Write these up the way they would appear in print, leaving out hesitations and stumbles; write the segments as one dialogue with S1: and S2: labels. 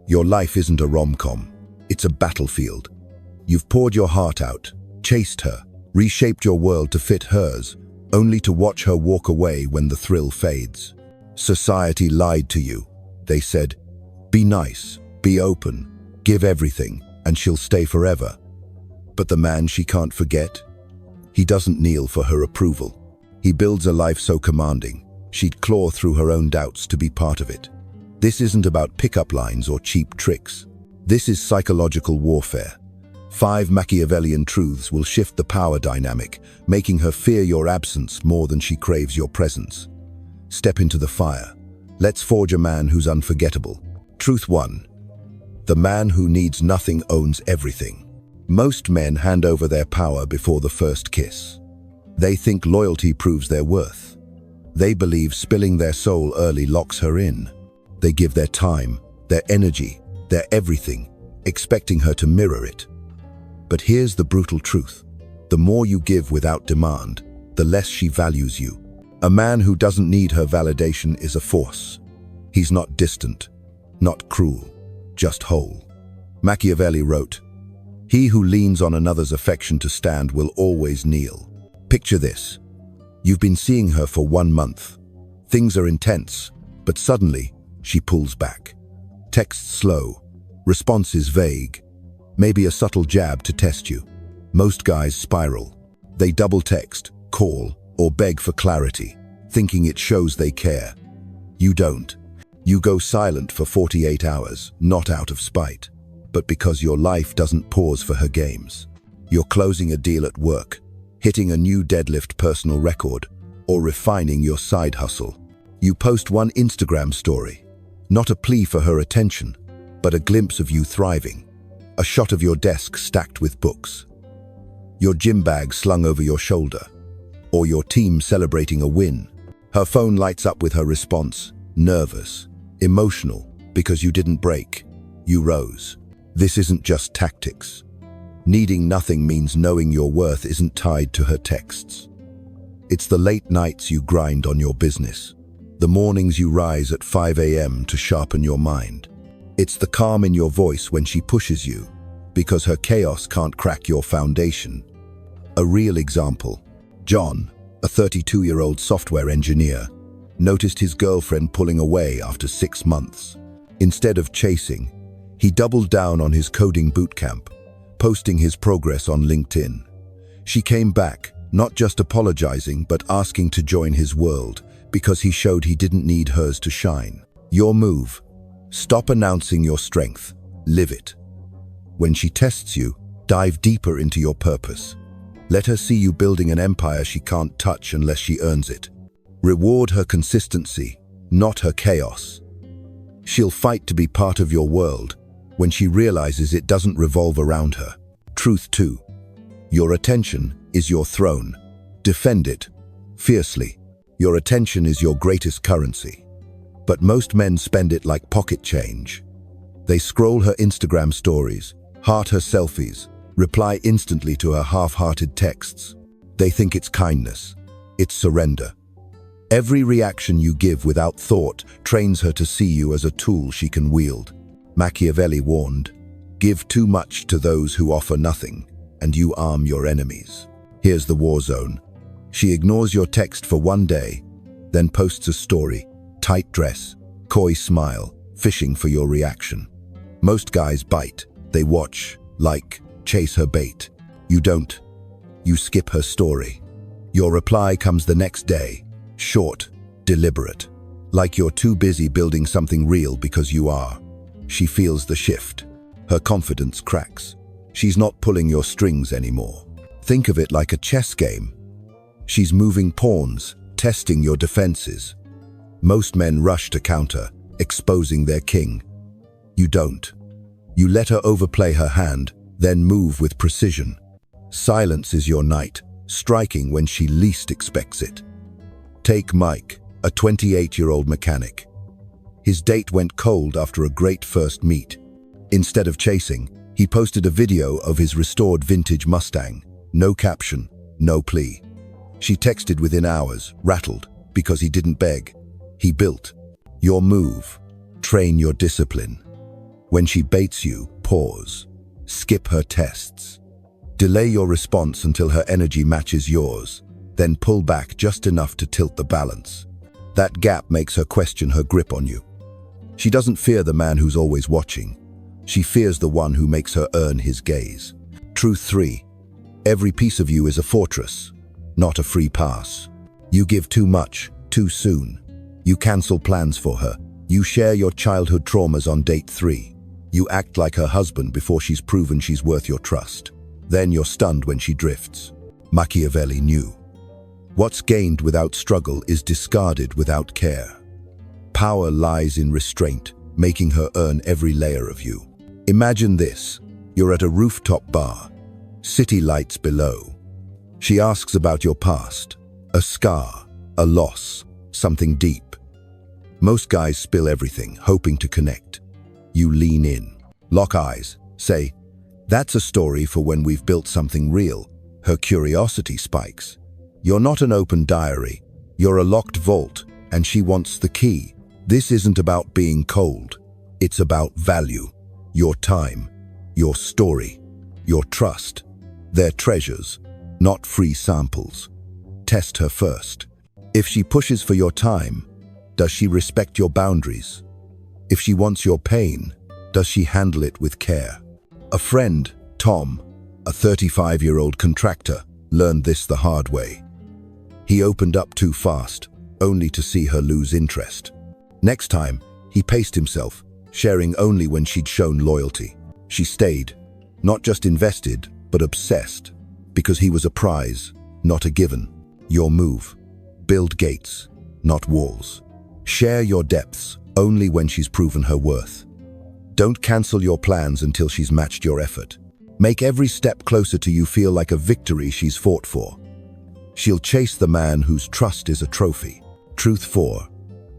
S1: Your life isn't a rom-com. It's a battlefield. You've poured your heart out, chased her, reshaped your world to fit hers, only to watch her walk away when the thrill fades. Society lied to you. They said, be nice, be open, give everything, and she'll stay forever. But the man she can't forget? He doesn't kneel for her approval. He builds a life so commanding, she'd claw through her own doubts to be part of it. This isn't about pickup lines or cheap tricks. This is psychological warfare. 5 Machiavellian truths will shift the power dynamic, making her fear your absence more than she craves your presence. Step into the fire. Let's forge a man who's unforgettable. Truth 1. The man who needs nothing owns everything. Most men hand over their power before the first kiss. They think loyalty proves their worth. They believe spilling their soul early locks her in. They give their time, their energy, their everything, expecting her to mirror it. But here's the brutal truth. The more you give without demand, the less she values you. A man who doesn't need her validation is a force. He's not distant, not cruel, just whole. Machiavelli wrote, "He who leans on another's affection to stand will always kneel." Picture this. You've been seeing her for 1 month. Things are intense, but suddenly, she pulls back. Texts slow, responses vague, maybe a subtle jab to test you. Most guys spiral. They double text, call, or beg for clarity, thinking it shows they care. You don't. You go silent for 48 hours, not out of spite, but because your life doesn't pause for her games. You're closing a deal at work, hitting a new deadlift personal record, or refining your side hustle. You post one Instagram story, not a plea for her attention, but a glimpse of you thriving, a shot of your desk stacked with books, your gym bag slung over your shoulder, or your team celebrating a win. Her phone lights up with her response, nervous, emotional, because you didn't break, you rose. This isn't just tactics. Needing nothing means knowing your worth isn't tied to her texts. It's the late nights you grind on your business, the mornings you rise at 5 a.m. to sharpen your mind. It's the calm in your voice when she pushes you, because her chaos can't crack your foundation. A real example. John, a 32-year-old software engineer, noticed his girlfriend pulling away after 6 months. Instead of chasing, he doubled down on his coding bootcamp, posting his progress on LinkedIn. She came back, not just apologizing, but asking to join his world, because he showed he didn't need hers to shine. Your move. Stop announcing your strength. Live it. When she tests you, dive deeper into your purpose. Let her see you building an empire she can't touch unless she earns it. Reward her consistency, not her chaos. She'll fight to be part of your world when she realizes it doesn't revolve around her. Truth 2. Your attention is your throne. Defend it fiercely. Your attention is your greatest currency. But most men spend it like pocket change. They scroll her Instagram stories, heart her selfies, reply instantly to her half-hearted texts. They think it's kindness. It's surrender. Every reaction you give without thought trains her to see you as a tool she can wield. Machiavelli warned, "Give too much to those who offer nothing, and you arm your enemies." Here's the war zone. She ignores your text for 1 day, then posts a story, tight dress, coy smile, fishing for your reaction. Most guys bite. They watch, like, chase her bait. You don't. You skip her story. Your reply comes the next day, short, deliberate, like you're too busy building something real because you are. She feels the shift. Her confidence cracks. She's not pulling your strings anymore. Think of it like a chess game. She's moving pawns, testing your defenses. Most men rush to counter, exposing their king. You don't. You let her overplay her hand, then move with precision. Silence is your knight, striking when she least expects it. Take Mike, a 28-year-old mechanic. His date went cold after a great first meet. Instead of chasing, he posted a video of his restored vintage Mustang. No caption, no plea. She texted within hours, rattled, because he didn't beg. He built. Your move. Train your discipline. When she baits you, pause. Skip her tests. Delay your response until her energy matches yours, then pull back just enough to tilt the balance. That gap makes her question her grip on you. She doesn't fear the man who's always watching. She fears the one who makes her earn his gaze. Truth 3. Every piece of you is a fortress, not a free pass. You give too much, too soon. You cancel plans for her. You share your childhood traumas on date 3. You act like her husband before she's proven she's worth your trust. Then you're stunned when she drifts. Machiavelli knew. What's gained without struggle is discarded without care. Power lies in restraint, making her earn every layer of you. Imagine this. You're at a rooftop bar. City lights below. She asks about your past. A scar, a loss, something deep. Most guys spill everything, hoping to connect. You lean in, lock eyes, say, "That's a story for when we've built something real." Her curiosity spikes. You're not an open diary. You're a locked vault, and she wants the key. This isn't about being cold. It's about value. Your time, your story, your trust. They're treasures, not free samples. Test her first. If she pushes for your time, does she respect your boundaries? If she wants your pain, does she handle it with care? A friend, Tom, a 35-year-old contractor, learned this the hard way. He opened up too fast, only to see her lose interest. Next time, he paced himself, sharing only when she'd shown loyalty. She stayed, not just invested, but obsessed, because he was a prize, not a given. Your move. Build gates, not walls. Share your depths only when she's proven her worth. Don't cancel your plans until she's matched your effort. Make every step closer to you feel like a victory she's fought for. She'll chase the man whose trust is a trophy. Truth 4.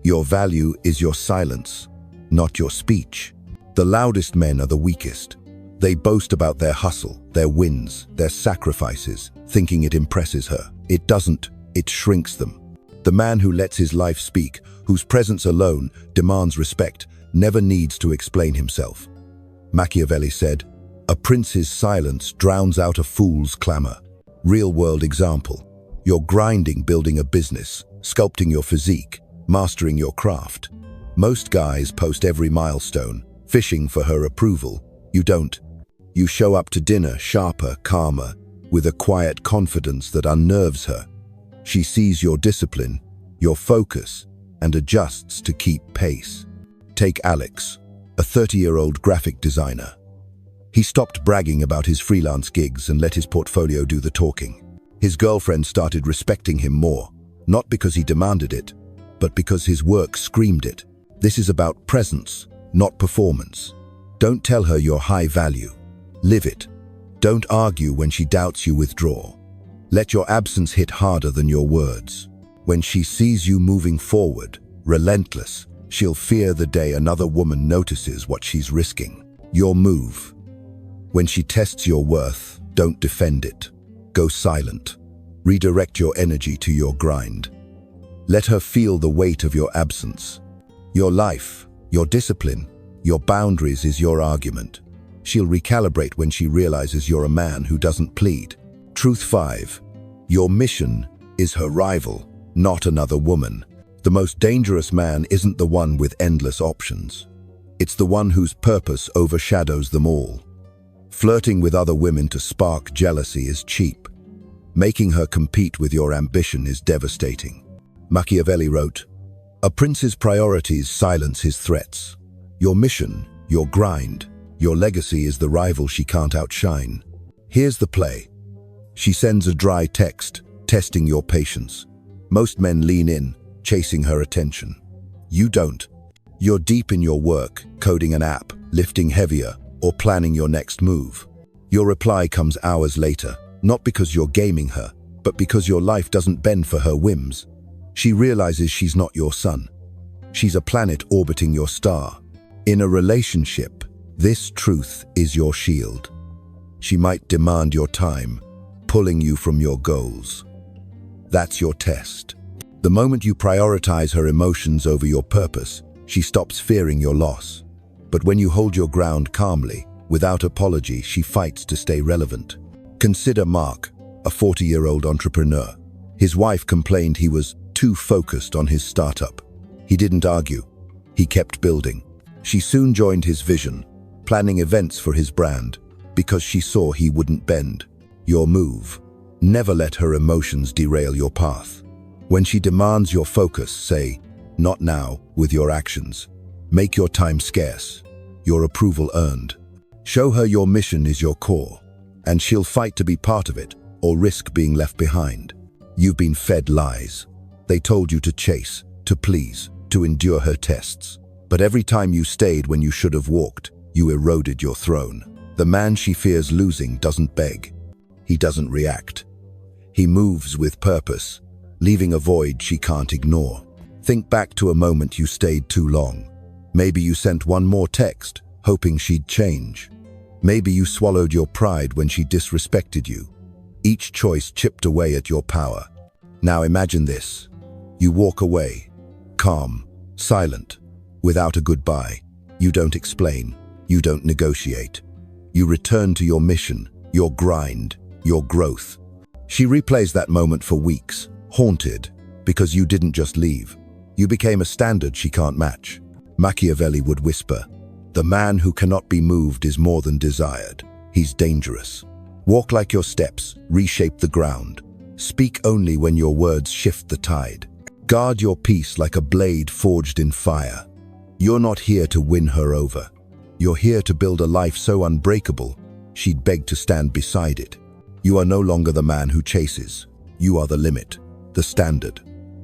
S1: Your value is your silence, not your speech. The loudest men are the weakest. They boast about their hustle, their wins, their sacrifices, thinking it impresses her. It doesn't, it shrinks them. The man who lets his life speak, whose presence alone demands respect, never needs to explain himself. Machiavelli said, "A prince's silence drowns out a fool's clamor." Real-world example. You're grinding building a business, sculpting your physique, mastering your craft. Most guys post every milestone, fishing for her approval. You don't. You show up to dinner sharper, calmer, with a quiet confidence that unnerves her. She sees your discipline, your focus, and adjusts to keep pace. Take Alex, a 30-year-old graphic designer. He stopped bragging about his freelance gigs and let his portfolio do the talking. His girlfriend started respecting him more, not because he demanded it, but because his work screamed it. This is about presence, not performance. Don't tell her you're high value. Live it. Don't argue when she doubts you. Withdraw. Let your absence hit harder than your words. When she sees you moving forward, relentless, she'll fear the day another woman notices what she's risking. Your move. When she tests your worth, don't defend it. Go silent. Redirect your energy to your grind. Let her feel the weight of your absence. Your life, your discipline, your boundaries is your argument. She'll recalibrate when she realizes you're a man who doesn't plead. Truth 5. Your mission is her rival, not another woman. The most dangerous man isn't the one with endless options. It's the one whose purpose overshadows them all. Flirting with other women to spark jealousy is cheap. Making her compete with your ambition is devastating. Machiavelli wrote, "A prince's priorities silence his threats. Your mission, your grind, your legacy is the rival she can't outshine." Here's the play. She sends a dry text, testing your patience. Most men lean in, chasing her attention. You don't. You're deep in your work, coding an app, lifting heavier, or planning your next move. Your reply comes hours later, not because you're gaming her, but because your life doesn't bend for her whims. She realizes she's not your sun. She's a planet orbiting your star. In a relationship, this truth is your shield. She might demand your time, pulling you from your goals. That's your test. The moment you prioritize her emotions over your purpose, she stops fearing your loss. But when you hold your ground calmly, without apology, she fights to stay relevant. Consider Mark, a 40-year-old entrepreneur. His wife complained he was too focused on his startup. He didn't argue. He kept building. She soon joined his vision, planning events for his brand, because she saw he wouldn't bend. Your move. Never let her emotions derail your path. When she demands your focus, say, "Not now," with your actions. Make your time scarce, your approval earned. Show her your mission is your core, and she'll fight to be part of it or risk being left behind. You've been fed lies. They told you to chase, to please, to endure her tests. But every time you stayed when you should have walked, you eroded your throne. The man she fears losing doesn't beg. He doesn't react. He moves with purpose, leaving a void she can't ignore. Think back to a moment you stayed too long. Maybe you sent one more text, hoping she'd change. Maybe you swallowed your pride when she disrespected you. Each choice chipped away at your power. Now imagine this. You walk away, calm, silent, without a goodbye. You don't explain. You don't negotiate. You return to your mission, your grind, your growth. She replays that moment for weeks, haunted, because you didn't just leave. You became a standard she can't match. Machiavelli would whisper, "The man who cannot be moved is more than desired. He's dangerous." Walk like your steps, reshape the ground. Speak only when your words shift the tide. Guard your peace like a blade forged in fire. You're not here to win her over. You're here to build a life so unbreakable, she'd beg to stand beside it. You are no longer the man who chases. You are the limit, the standard,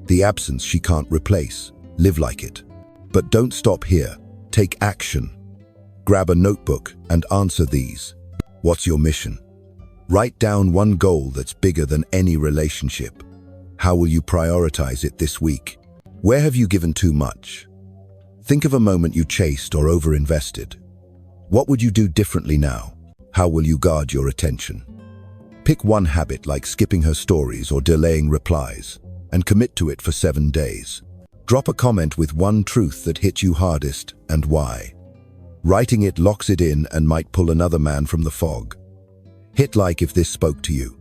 S1: the absence she can't replace. Live like it. But don't stop here. Take action. Grab a notebook and answer these. What's your mission? Write down one goal that's bigger than any relationship. How will you prioritize it this week? Where have you given too much? Think of a moment you chased or overinvested. What would you do differently now? How will you guard your attention? Pick one habit like skipping her stories or delaying replies, and commit to it for 7 days. Drop a comment with one truth that hit you hardest and why. Writing it locks it in and might pull another man from the fog. Hit like if this spoke to you.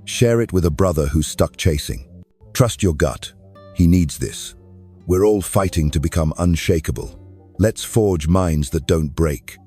S1: Share it with a brother who's stuck chasing. Trust your gut. He needs this. We're all fighting to become unshakable. Let's forge minds that don't break.